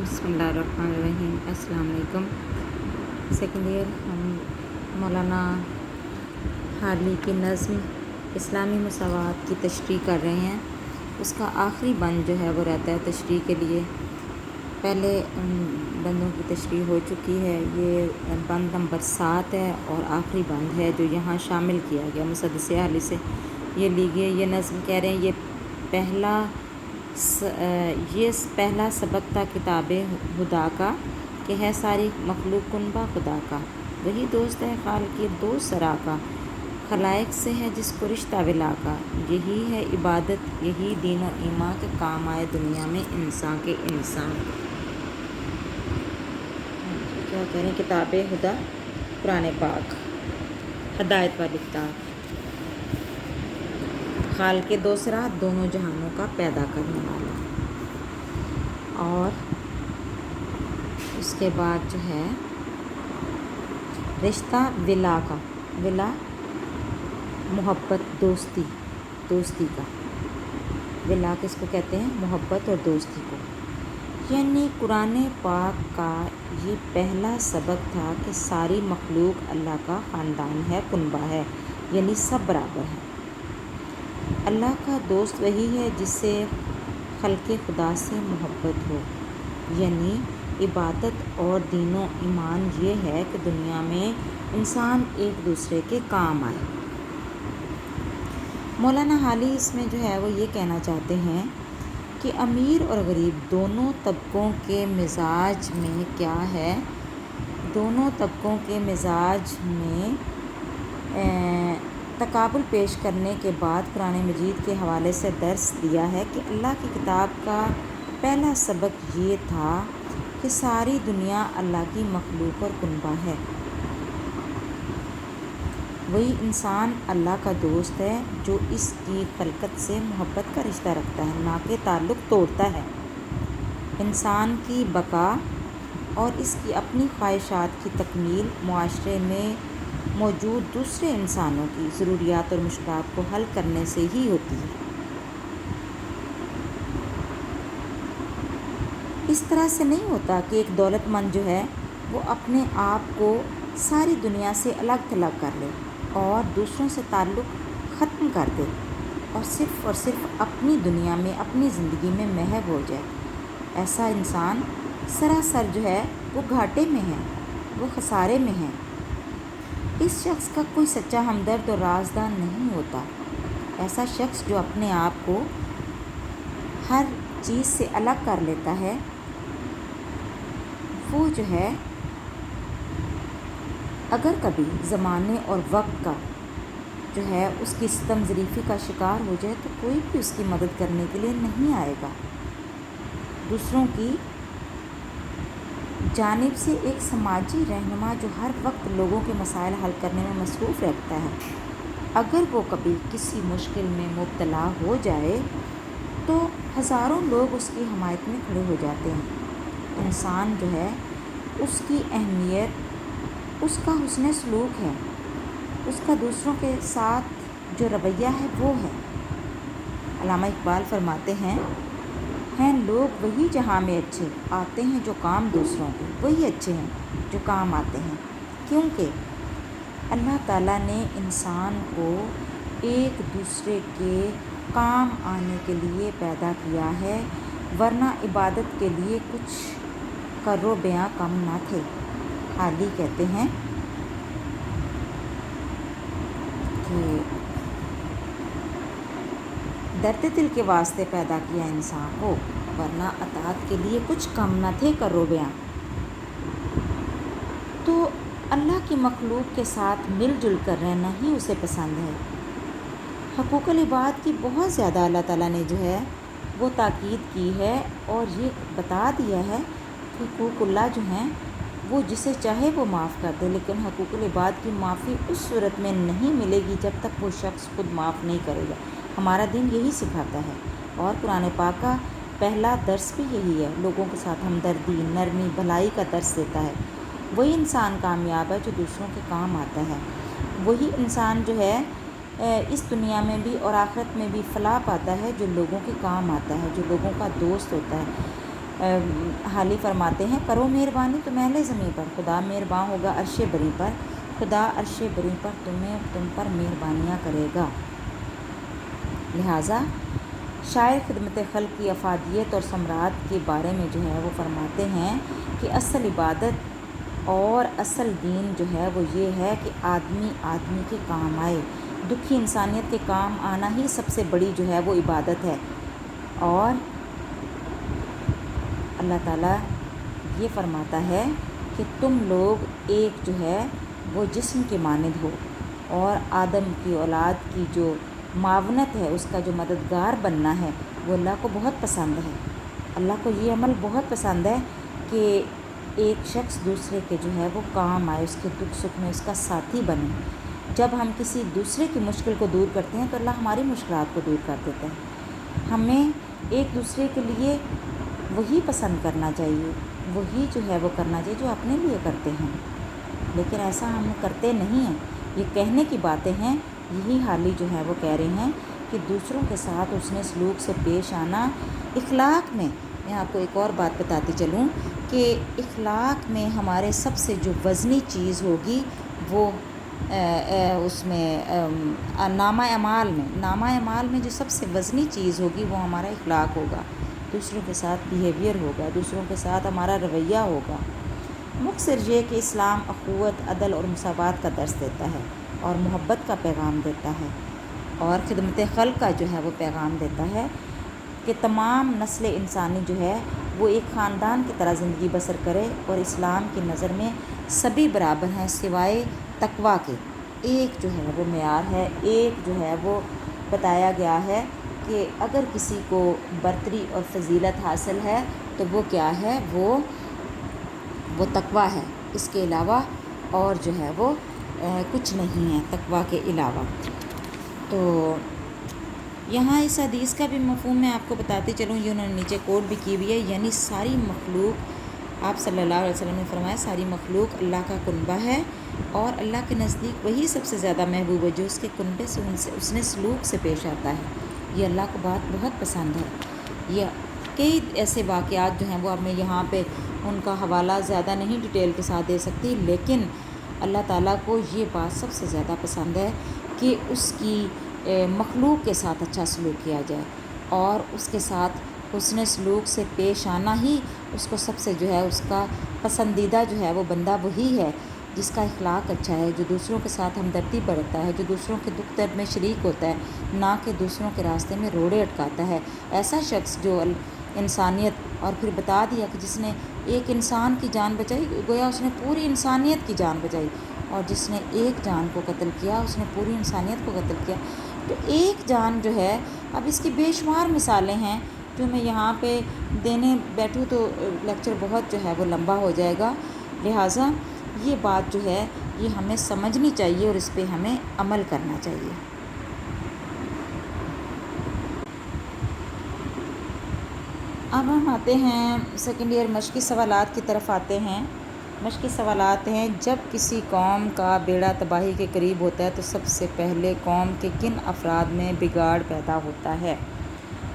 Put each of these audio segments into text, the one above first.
بسم اللہ الرحمن الرحیم۔ السلام علیکم۔ سیکنڈ ایئر ہم مولانا حالی کی نظم اسلامی مساوات کی تشریح کر رہے ہیں۔ اس کا آخری بند جو ہے وہ رہتا ہے تشریح کے لیے۔ پہلے بندوں کی تشریح ہو چکی ہے، یہ بند نمبر 7 ہے اور آخری بند ہے جو یہاں شامل کیا گیا مسدس حالی سے یہ لی گئی۔ یہ نظم کہہ رہے ہیں یہ پہلا سبق تھا کتاب خدا کا کہ ہے ساری مخلوق کنبہ خدا کا، وہی دوست ہے خالق دو سرا کا، خلائق سے ہے جس کو رشتہ ولا کا، یہی ہے عبادت یہی دین و ایمان کے کام آئے دنیا میں انسان کے انسان۔ کیا کہہ رہے ہیں؟ کتاب خدا قرآن پاک ہدایت والی کتاب، خالق دو سرا دونوں جہانوں کا پیدا کرنے والا۔ اور اس کے بعد جو ہے رشتہ ولا کا، ولا محبت دوستی کا، ولا کس کو کہتے ہیں؟ محبت اور دوستی کو۔ یعنی قرآن پاک کا یہ پہلا سبق تھا کہ ساری مخلوق اللہ کا خاندان ہے، کنبہ ہے، یعنی سب برابر ہیں۔ اللہ کا دوست وہی ہے جس سے خلق خدا سے محبت ہو، یعنی عبادت اور دین و ایمان یہ ہے کہ دنیا میں انسان ایک دوسرے کے کام آئے۔ مولانا حالی اس میں جو ہے وہ یہ کہنا چاہتے ہیں کہ امیر اور غریب دونوں طبقوں کے مزاج میں کیا ہے، دونوں طبقوں کے مزاج میں تقابل پیش کرنے کے بعد قرآن مجید کے حوالے سے درس دیا ہے کہ اللہ کی کتاب کا پہلا سبق یہ تھا کہ ساری دنیا اللہ کی مخلوق اور کنبہ ہے، وہی انسان اللہ کا دوست ہے جو اس کی خلقت سے محبت کا رشتہ رکھتا ہے، نہ کہ تعلق توڑتا ہے۔ انسان کی بقا اور اس کی اپنی خواہشات کی تکمیل معاشرے میں موجود دوسرے انسانوں کی ضروریات اور مشکلات کو حل کرنے سے ہی ہوتی ہے۔ اس طرح سے نہیں ہوتا کہ ایک دولت مند جو ہے وہ اپنے آپ کو ساری دنیا سے الگ تھلگ کر لے اور دوسروں سے تعلق ختم کر دے اور صرف اپنی دنیا میں اپنی زندگی میں محو ہو جائے۔ ایسا انسان سراسر جو ہے وہ گھاٹے میں ہے، وہ خسارے میں ہے۔ اس شخص کا کوئی سچا ہمدرد اور رازدار نہیں ہوتا۔ ایسا شخص جو اپنے آپ کو ہر چیز سے الگ کر لیتا ہے، وہ جو ہے اگر کبھی زمانے اور وقت کا جو ہے اس کی ستم ظریفی کا شکار ہو جائے تو کوئی بھی اس کی مدد کرنے کے لیے نہیں آئے گا۔ دوسروں کی جانب سے ایک سماجی رہنما جو ہر وقت لوگوں کے مسائل حل کرنے میں مصروف رہتا ہے، اگر وہ کبھی کسی مشکل میں مبتلا ہو جائے تو ہزاروں لوگ اس کی حمایت میں کھڑے ہو جاتے ہیں۔ انسان جو ہے اس کی اہمیت اس کا حسن سلوک ہے، اس کا دوسروں کے ساتھ جو رویہ ہے وہ ہے۔ علامہ اقبال فرماتے ہیں لوگ وہی جہاں میں اچھے آتے ہیں جو کام دوسروں کے، وہی اچھے ہیں جو کام آتے ہیں، کیونکہ اللہ تعالیٰ نے انسان کو ایک دوسرے کے کام آنے کے لیے پیدا کیا ہے، ورنہ عبادت کے لیے کچھ کرو بیاں کم نہ تھے۔ حالی کہتے ہیں کہ درد دل کے واسطے پیدا کیا انسان کو، ورنہ اطاعت کے لیے کچھ کم نہ تھے کرو بیاں۔ تو اللہ کی مخلوق کے ساتھ مل جل کر رہنا ہی اسے پسند ہے۔ حقوق العباد کی بہت زیادہ اللہ تعالیٰ نے جو ہے وہ تاکید کی ہے اور یہ بتا دیا ہے کہ حقوق اللہ جو ہیں وہ جسے چاہے وہ معاف کر دے، لیکن حقوق العباد کی معافی اس صورت میں نہیں ملے گی جب تک وہ شخص خود معاف نہیں کرے گا۔ ہمارا دین یہی سکھاتا ہے اور قرآن پاک کا پہلا درس بھی یہی ہے، لوگوں کے ساتھ ہمدردی، نرمی، بھلائی کا درس دیتا ہے۔ وہی انسان کامیاب ہے جو دوسروں کے کام آتا ہے، وہی انسان جو ہے اس دنیا میں بھی اور آخرت میں بھی فلاح پاتا ہے جو لوگوں کے کام آتا ہے، جو لوگوں کا دوست ہوتا ہے۔ حالی فرماتے ہیں کرو مہربانی تم اہل زمین پر، خدا مہرباں ہوگا عرش بری پر، خدا عرش بری پر تم پر مہربانیاں کرے گا۔ لہٰذا شاعر خدمت خلق کی افادیت اور ثمرات کے بارے میں جو ہے وہ فرماتے ہیں کہ اصل عبادت اور اصل دین جو ہے وہ یہ ہے کہ آدمی کے کام آئے، دکھی انسانیت کے کام آنا ہی سب سے بڑی جو ہے وہ عبادت ہے۔ اور اللہ تعالیٰ یہ فرماتا ہے کہ تم لوگ ایک جو ہے وہ جسم کے مانند ہو، اور آدم کی اولاد کی جو معاونت ہے، اس کا جو مددگار بننا ہے، وہ اللہ کو بہت پسند ہے۔ اللہ کو یہ عمل بہت پسند ہے کہ ایک شخص دوسرے کے جو ہے وہ کام آئے، اس کے دکھ سکھ میں اس کا ساتھی بنے۔ جب ہم کسی دوسرے کی مشکل کو دور کرتے ہیں تو اللہ ہماری مشکلات کو دور کر دیتا ہے۔ ہمیں ایک دوسرے کے لیے وہی پسند کرنا چاہیے، وہی جو ہے وہ کرنا چاہیے جو اپنے لیے کرتے ہیں، لیکن ایسا ہم کرتے نہیں ہیں۔ یہ کہنے کی باتیں ہیں، یہی حالی جو ہے وہ کہہ رہے ہیں کہ دوسروں کے ساتھ حسن سلوک سے پیش آنا اخلاق میں آپ کو ایک اور بات بتاتی چلوں کہ اخلاق میں ہمارے سب سے جو وزنی چیز ہوگی وہ اس میں نامہ اعمال میں جو سب سے وزنی چیز ہوگی وہ ہمارا اخلاق ہوگا، دوسروں کے ساتھ بیہیویئر ہوگا، دوسروں کے ساتھ ہمارا رویہ ہوگا۔ مختصر یہ کہ اسلام اخوت، عدل اور مساوات کا درس دیتا ہے اور محبت کا پیغام دیتا ہے، اور خدمت خلق کا جو ہے وہ پیغام دیتا ہے کہ تمام نسل انسانی جو ہے وہ ایک خاندان کی طرح زندگی بسر کرے، اور اسلام کی نظر میں سبھی برابر ہیں سوائے تقویٰ کے۔ ایک جو ہے وہ معیار ہے، ایک جو ہے وہ بتایا گیا ہے کہ اگر کسی کو برتری اور فضیلت حاصل ہے تو وہ کیا ہے، وہ تقویٰ ہے، اس کے علاوہ اور جو ہے وہ کچھ نہیں ہے تقویٰ کے علاوہ۔ تو یہاں اس حدیث کا بھی مفہوم میں آپ کو بتاتی چلوں، یہ انہوں نے نیچے کوٹ بھی کی ہوئی ہے، یعنی ساری مخلوق، آپ صلی اللہ علیہ وسلم نے فرمایا ساری مخلوق اللہ کا کنبہ ہے، اور اللہ کے نزدیک وہی سب سے زیادہ محبوب ہے جو اس کے کنبے سے اس نے سلوک سے پیش آتا ہے۔ یہ اللہ کو بات بہت پسند ہے۔ یہ کئی ایسے واقعات جو ہیں وہ اب میں یہاں پہ ان کا حوالہ زیادہ نہیں ڈیٹیل کے ساتھ دے سکتی، لیکن اللہ تعالیٰ کو یہ بات سب سے زیادہ پسند ہے کہ اس کی مخلوق کے ساتھ اچھا سلوک کیا جائے، اور اس کے ساتھ حسن سلوک سے پیش آنا ہی اس کو سب سے جو ہے اس کا پسندیدہ جو ہے وہ بندہ وہی ہے جس کا اخلاق اچھا ہے، جو دوسروں کے ساتھ ہمدردی برتتا ہے، جو دوسروں کے دکھ درد میں شریک ہوتا ہے، نہ کہ دوسروں کے راستے میں روڑے اٹکاتا ہے۔ ایسا شخص جو انسانیت، اور پھر بتا دیا کہ جس نے ایک انسان کی جان بچائی گویا اس نے پوری انسانیت کی جان بچائی، اور جس نے ایک جان کو قتل کیا اس نے پوری انسانیت کو قتل کیا۔ تو ایک جان جو ہے، اب اس کی بے شمار مثالیں ہیں جو میں یہاں پہ دینے بیٹھوں تو لیکچر بہت جو ہے وہ لمبا ہو جائے گا، لہٰذا یہ بات جو ہے یہ ہمیں سمجھنی چاہیے اور اس پہ ہمیں عمل کرنا چاہیے۔ اب ہم آتے ہیں سیکنڈ ایئر مشقی سوالات کی طرف آتے ہیں۔ مشقی سوالات ہیں، جب کسی قوم کا بیڑا تباہی کے قریب ہوتا ہے تو سب سے پہلے قوم کے کن افراد میں بگاڑ پیدا ہوتا ہے؟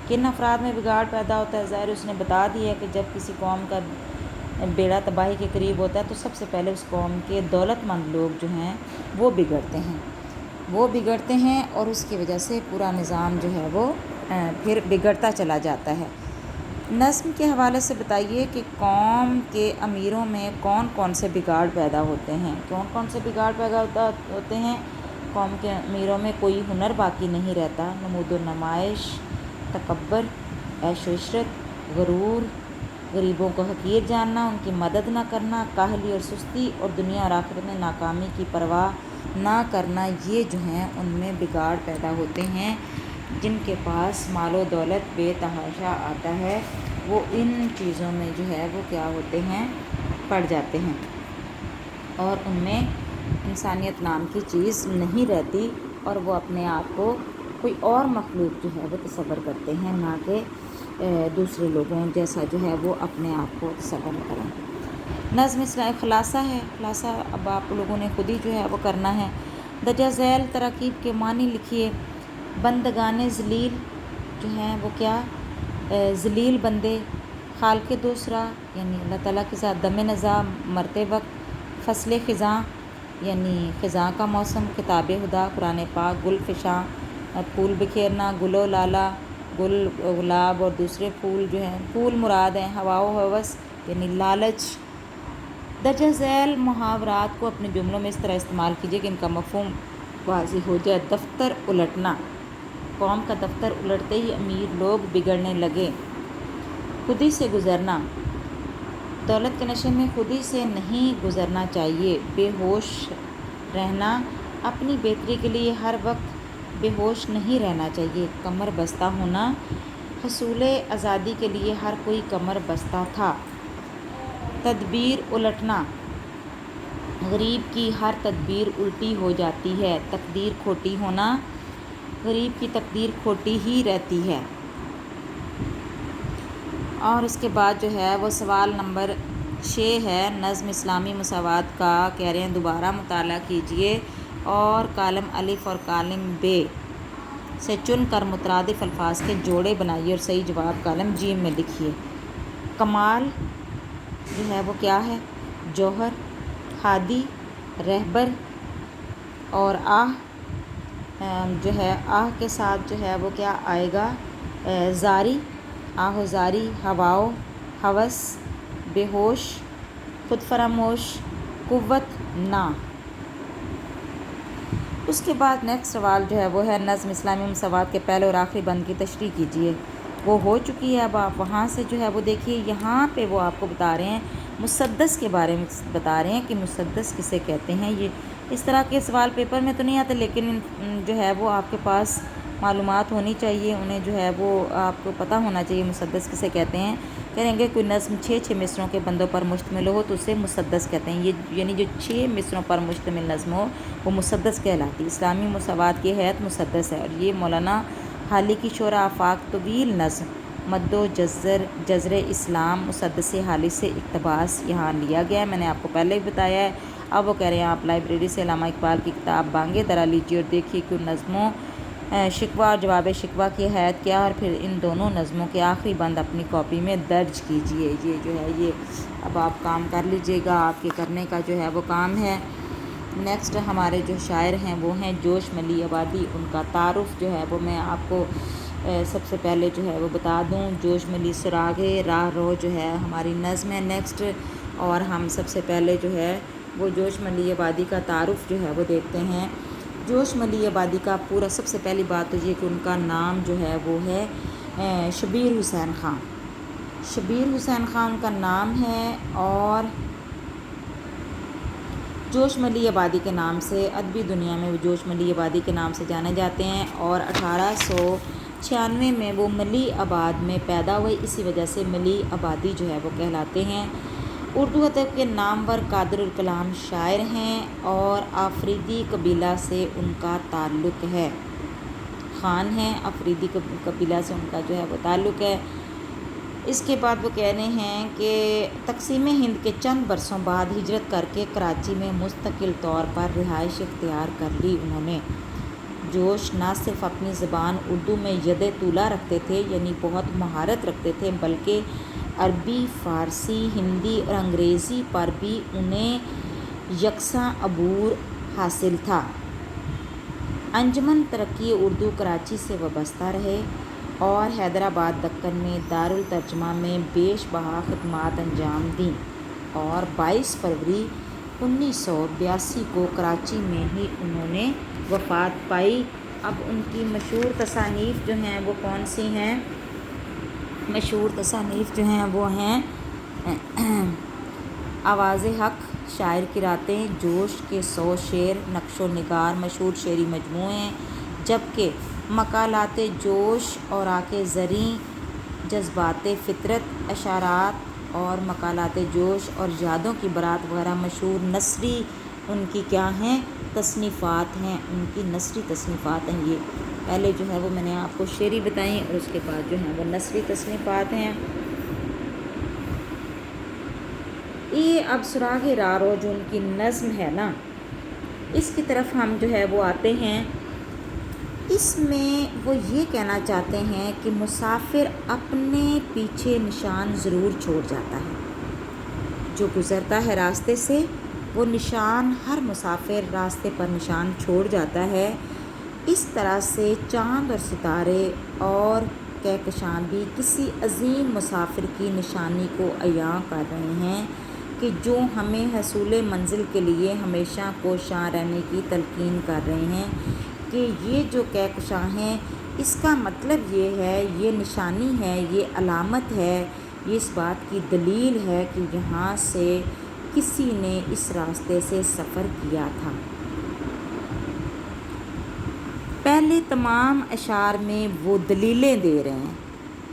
کن افراد میں بگاڑ پیدا ہوتا ہے؟ ظاہر اس نے بتا دیا کہ جب کسی قوم کا بیڑا تباہی کے قریب ہوتا ہے تو سب سے پہلے اس قوم کے دولت مند لوگ جو ہیں وہ بگڑتے ہیں اور اس کی وجہ سے پورا نظام جو ہے وہ پھر بگڑتا چلا جاتا ہے۔ نظم کے حوالے سے بتائیے کہ قوم کے امیروں میں کون کون سے بگاڑ پیدا ہوتے ہیں؟ ہوتے ہیں قوم کے امیروں میں کوئی ہنر باقی نہیں رہتا، نمود و نمائش، تکبر، عیش و عشرت، غرور، غریبوں کو حقیر جاننا، ان کی مدد نہ کرنا، کاہلی اور سستی، اور دنیا اور آخرت میں ناکامی کی پرواہ نہ کرنا، یہ جو ہیں ان میں بگاڑ پیدا ہوتے ہیں۔ جن کے پاس مال و دولت بے تحاشا آتا ہے وہ ان چیزوں میں جو ہے وہ کیا ہوتے ہیں، پڑ جاتے ہیں، اور ان میں انسانیت نام کی چیز نہیں رہتی، اور وہ اپنے آپ کو کوئی اور مخلوق جو ہے وہ تصور کرتے ہیں، نہ کہ دوسرے لوگوں جیسا جو ہے وہ اپنے آپ کو تصور کریں۔ نظم خلاصہ ہے، خلاصہ اب آپ لوگوں نے خود ہی جو ہے وہ کرنا ہے۔ درجہ ذیل تراکیب کے معنی لکھیے۔ بندگان ذلیل جو ہیں وہ کیا؟ ذلیل بندے، حال کے دوسرا یعنی اللہ تعالیٰ کے ساتھ دم نزاع مرتے وقت، فصل خزاں یعنی خزاں کا موسم، کتاب خدا قرآن پاک، گل فشاں پھول بکھیرنا، گل و لالا گل گلاب اور دوسرے پھول جو ہیں، پھول مراد ہیں، ہوا و ہوس یعنی لالچ۔ درجہ ذیل محاورات کو اپنے جملوں میں اس طرح استعمال کیجیے کہ ان کا مفہوم واضح ہو جائے۔ دفتر الٹنا، قوم کا دفتر الٹتے ہی امیر لوگ بگڑنے لگے۔ خودی سے گزرنا، دولت کے نشے میں خودی سے نہیں گزرنا چاہیے۔ بے ہوش رہنا، اپنی بہتری کے لیے ہر وقت بے ہوش نہیں رہنا چاہیے۔ کمر بستہ ہونا، حصول آزادی کے لیے ہر کوئی کمر بستہ تھا۔ تدبیر الٹنا، غریب کی ہر تدبیر الٹی ہو جاتی ہے۔ تقدیر کھوٹی ہونا، غریب کی تقدیر کھوٹی ہی رہتی ہے۔ اور اس کے بعد جو ہے وہ سوال نمبر 6 ہے، نظم اسلامی مساوات کا کہہ رہے ہیں دوبارہ مطالعہ کیجئے اور کالم الف اور کالم ب سے چن کر مترادف الفاظ کے جوڑے بنائیے اور صحیح جواب کالم ج میں لکھیے۔ کمال جو ہے وہ کیا ہے؟ جوہر، ہادی، رہبر، اور جو ہے آہ کے ساتھ جو ہے وہ کیا آئے گا؟ زاری، آہ و زاری، ہواؤ، ہوس، بے ہوش، خود فراموش، قوت، نا۔ اس کے بعد نیکسٹ سوال جو ہے وہ ہے نظم اسلامی مساوات کے پہلے اور آخری بند کی تشریح کیجیے۔ وہ ہو چکی ہے، اب آپ وہاں سے جو ہے وہ دیکھیے، یہاں پہ وہ آپ کو بتا رہے ہیں مسدس کے بارے میں بتا رہے ہیں کہ مسدس کسے کہتے ہیں۔ یہ اس طرح کے سوال پیپر میں تو نہیں آتے، لیکن جو ہے وہ آپ کے پاس معلومات ہونی چاہیے، انہیں جو ہے وہ آپ کو پتہ ہونا چاہیے مسدس کسے کہتے ہیں۔ کہیں گے کوئی نظم 6 مصروں کے بندوں پر مشتمل ہو تو اسے مسدس کہتے ہیں۔ یہ یعنی جو 6 مصروں پر مشتمل نظم ہو وہ مسدس کہلاتی۔ اسلامی مساوات کی حیت مسدس ہے، اور یہ مولانا حالی کی شورى آفاق طویل نظم مد و جزر اسلام مسدس حالی سے اقتباس یہاں لیا گیا ہے، میں نے آپ کو پہلے بھی بتایا ہے۔ اب وہ کہہ رہے ہیں آپ لائبریری سے علامہ اقبال کی کتاب بانگِ درا لیجیے اور دیکھیے کہ ان نظموں شکوہ اور جواب شکوہ کی حیت کیا، اور پھر ان دونوں نظموں کے آخری بند اپنی کاپی میں درج کیجیے۔ یہ جو ہے یہ اب آپ کام کر لیجیے گا، آپ کے کرنے کا جو ہے وہ کام ہے۔ نیکسٹ ہمارے جو شاعر ہیں وہ ہیں جوش ملی آبادی۔ ان کا تعارف جو ہے وہ میں آپ کو سب سے پہلے جو ہے وہ بتا دوں۔ جوش ملی سراغ راہ رو جو ہے ہماری نظم ہے نیکسٹ، اور ہم سب سے پہلے جو ہے وہ جوش ملی آبادی کا تعارف جو ہے وہ دیکھتے ہیں۔ جوش ملی آبادی کا پورا سب سے پہلی بات تو یہ کہ ان کا نام جو ہے وہ ہے شبیر حسین خان۔ شبیر حسین خان ان کا نام ہے، اور جوش ملی آبادی کے نام سے ادبی دنیا میں وہ جوش ملی آبادی کے نام سے جانے جاتے ہیں، اور 1896 میں وہ ملی آباد میں پیدا ہوئے، اسی وجہ سے ملی آبادی جو ہے وہ کہلاتے ہیں۔ اردو ادب کے نامور قادر الکلام شاعر ہیں، اور آفریدی قبیلہ سے ان کا تعلق ہے۔ خان ہیں، آفریدی قبیلہ سے ان کا جو ہے وہ تعلق ہے۔ اس کے بعد وہ کہہ رہے ہیں کہ تقسیم ہند کے چند برسوں بعد ہجرت کر کے کراچی میں مستقل طور پر رہائش اختیار کر لی انہوں نے۔ جوش نہ صرف اپنی زبان اردو میں ید طولہ رکھتے تھے، یعنی بہت مہارت رکھتے تھے، بلکہ عربی، فارسی، ہندی اور انگریزی پر بھی انہیں یکساں عبور حاصل تھا۔ انجمن ترقی اردو کراچی سے وابستہ رہے اور حیدرآباد دکن میں دارالترجمہ میں بیش بہا خدمات انجام دیں، اور 22 فروری 1982 کو کراچی میں ہی انہوں نے وفات پائی۔ اب ان کی مشہور تصانیف جو ہیں وہ کون سی ہیں؟ مشہور تصانیف جو ہیں وہ ہیں آواز حق، شاعر کی راتیں، جوش کے 100 شعر، نقش و نگار مشہور شعری مجموعے، جبکہ مقالات جوش، اوراق زریں، جذبات فطرت، اشارات اور مقالات جوش اور یادوں کی بارات وغیرہ مشہور نثری ان کی کیا ہیں؟ تصنیفات ہیں، ان کی نثری تصنیفات ہیں۔ یہ پہلے جو ہے وہ میں نے آپ کو شعری بتائیں، اور اس کے بعد جو ہیں وہ نثری تصنیفات ہیں۔ یہ اب سراغ راہ رو جو ان کی نظم ہے نا، اس کی طرف ہم جو ہے وہ آتے ہیں۔ اس میں وہ یہ کہنا چاہتے ہیں کہ مسافر اپنے پیچھے نشان ضرور چھوڑ جاتا ہے، جو گزرتا ہے راستے سے وہ نشان، ہر مسافر راستے پر نشان چھوڑ جاتا ہے۔ اس طرح سے چاند اور ستارے اور کہکشاں بھی کسی عظیم مسافر کی نشانی کو عیاں کر رہے ہیں کہ جو ہمیں حصول منزل کے لیے ہمیشہ کوشاں رہنے کی تلقین کر رہے ہیں کہ یہ جو کہکشاں ہیں اس کا مطلب یہ ہے، یہ نشانی ہے، یہ علامت ہے، یہ اس بات کی دلیل ہے کہ یہاں سے کسی نے اس راستے سے سفر کیا تھا۔ پہلے تمام اشعار میں وہ دلیلیں دے رہے ہیں،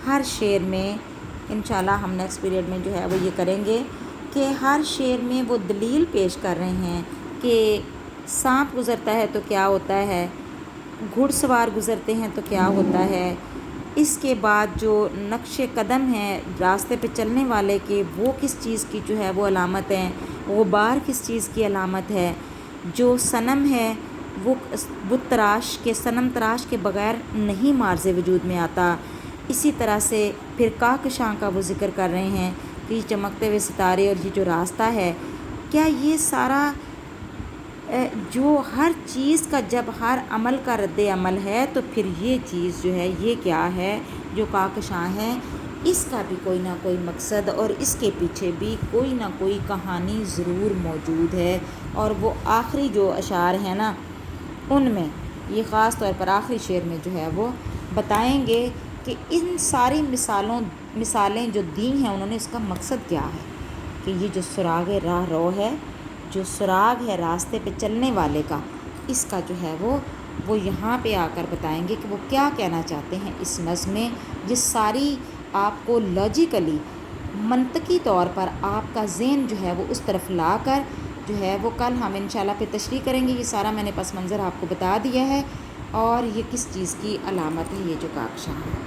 ہر شعر میں انشاءاللہ ہم نیکسٹ پیریڈ میں جو ہے وہ یہ کریں گے کہ ہر شعر میں وہ دلیل پیش کر رہے ہیں کہ سانپ گزرتا ہے تو کیا ہوتا ہے، گھڑ سوار گزرتے ہیں تو کیا ہوتا ہے، اس کے بعد جو نقش قدم ہیں راستے پہ چلنے والے کے وہ کس چیز کی جو ہے وہ علامت ہیں، غبار کس چیز کی علامت ہے، جو صنم ہے وہ بت تراش کے، صنم تراش کے بغیر نہیں مارز وجود میں آتا۔ اسی طرح سے پھر کہکشاں کا وہ ذکر کر رہے ہیں کہ یہ چمکتے ہوئے ستارے اور یہ جو راستہ ہے، کیا یہ سارا جو ہر چیز کا جب ہر عمل کا رد عمل ہے تو پھر یہ چیز جو ہے یہ کیا ہے، جو کہکشاں ہے اس کا بھی کوئی نہ کوئی مقصد اور اس کے پیچھے بھی کوئی نہ کوئی کہانی ضرور موجود ہے۔ اور وہ آخری جو اشعار ہیں نا ان میں یہ خاص طور پر آخری شعر میں جو ہے وہ بتائیں گے کہ ان ساری مثالیں جو دی ہیں انہوں نے، اس کا مقصد کیا ہے کہ یہ جو سراغ راہ رو ہے، جو سراغ ہے راستے پہ چلنے والے کا، اس کا جو ہے وہ یہاں پہ آ کر بتائیں گے کہ وہ کیا کہنا چاہتے ہیں اس نظم میں، جس ساری آپ کو لاجیکلی منطقی طور پر آپ کا ذہن جو ہے وہ اس طرف لا کر جو ہے وہ کل ہم انشاءاللہ پھر تشریح کریں گے۔ یہ سارا میں نے پس منظر آپ کو بتا دیا ہے اور یہ کس چیز کی علامت ہے، یہ جو کہکشاں ہے۔